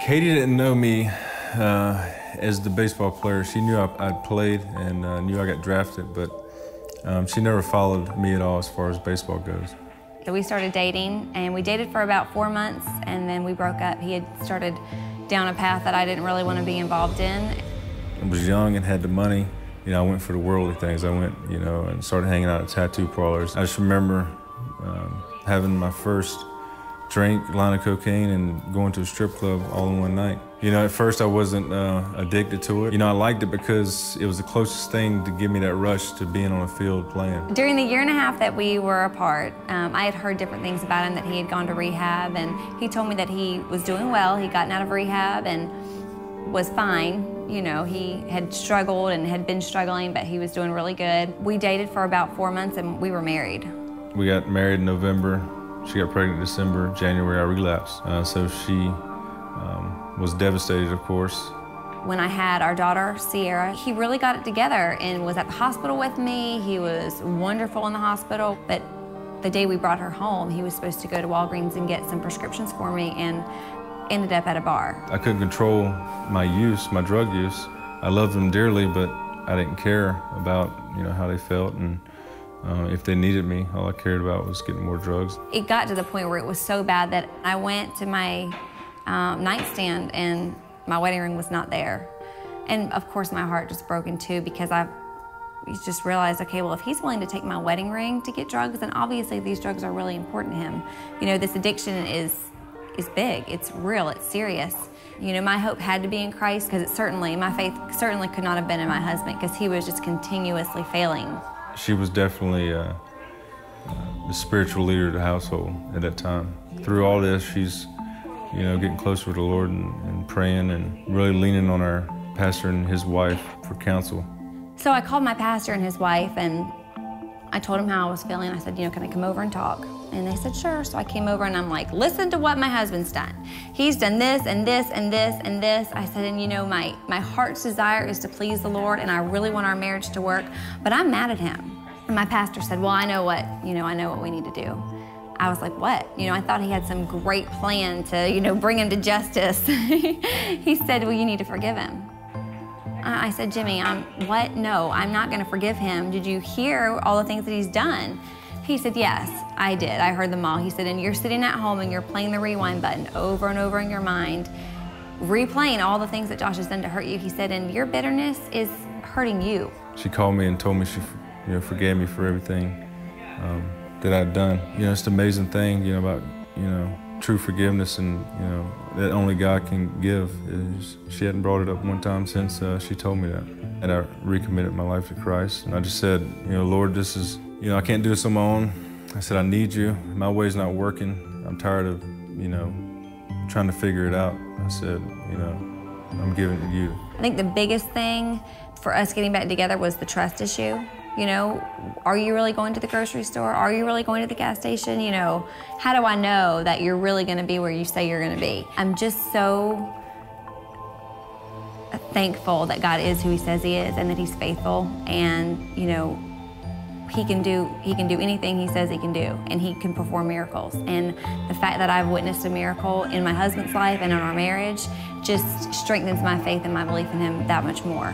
Katie didn't know me as the baseball player. She knew I'd played and knew I got drafted, but she never followed me at all as far as baseball goes. So we started dating, and we dated for about 4 months, and then we broke up. He had started down a path that I didn't really want to be involved in. I was young and had the money. You know, I went for the worldly things. I went, you know, and started hanging out at tattoo parlors. I just remember having my first drink, line of cocaine, and going to a strip club all in one night. You know, at first I wasn't addicted to it. You know, I liked it because it was the closest thing to give me that rush to being on a field playing. During the year and a half that we were apart, I had heard different things about him, that he had gone to rehab, and he told me that he was doing well. He'd gotten out of rehab and was fine. You know, he had struggled and had been struggling, but he was doing really good. We dated for about 4 months, and we were married. We got married in November. She got pregnant in December. January, I relapsed. So she was devastated, of course. When I had our daughter, Sierra, he really got it together and was at the hospital with me. He was wonderful in the hospital, but the day we brought her home, he was supposed to go to Walgreens and get some prescriptions for me and ended up at a bar. I couldn't control my use, my drug use. I loved them dearly, but I didn't care about, you know, how they felt, and if they needed me, all I cared about was getting more drugs. It got to the point where it was so bad that I went to my nightstand and my wedding ring was not there. And of course my heart just broke in two, because I just realized, okay, well, if he's willing to take my wedding ring to get drugs, then obviously these drugs are really important to him. You know, this addiction is big, it's real, it's serious. You know, my hope had to be in Christ, because my faith certainly could not have been in my husband, because he was just continuously failing. She was definitely the spiritual leader of the household at that time. Through all this, she's, you know, getting closer with the Lord and praying and really leaning on our pastor and his wife for counsel. So I called my pastor and his wife, and I told him how I was feeling. I said, you know, can I come over and talk? And they said, sure. So I came over and I'm like, listen to what my husband's done. He's done this and this and this and this. I said, and you know, my heart's desire is to please the Lord, and I really want our marriage to work, but I'm mad at him. And my pastor said, well, I know what we need to do. I was like, what? You know, I thought he had some great plan to, you know, bring him to justice. He said, well, you need to forgive him. I said, Jimmy, what? No, I'm not gonna forgive him. Did you hear all the things that he's done? He said, yes, I did. I heard them all. He said, and you're sitting at home and you're playing the rewind button over and over in your mind, replaying all the things that Josh has done to hurt you. He said, and your bitterness is hurting you. She called me and told me she, you know, forgave me for everything that I'd done. You know, it's the amazing thing, you know, about, you know, true forgiveness, and, you know, that only God can give. Is she hadn't brought it up one time since she told me that. And I recommitted my life to Christ. And I just said, you know, Lord, this is, you know, I can't do this on my own. I said, I need you. My way's not working. I'm tired of, you know, trying to figure it out. I said, you know, I'm giving it to you. I think the biggest thing for us getting back together was the trust issue. You know, are you really going to the grocery store? Are you really going to the gas station? You know, how do I know that you're really gonna be where you say you're gonna be? I'm just so thankful that God is who he says he is, and that he's faithful, and, you know, he can do anything he says he can do, and he can perform miracles. And the fact that I've witnessed a miracle in my husband's life and in our marriage just strengthens my faith and my belief in him that much more.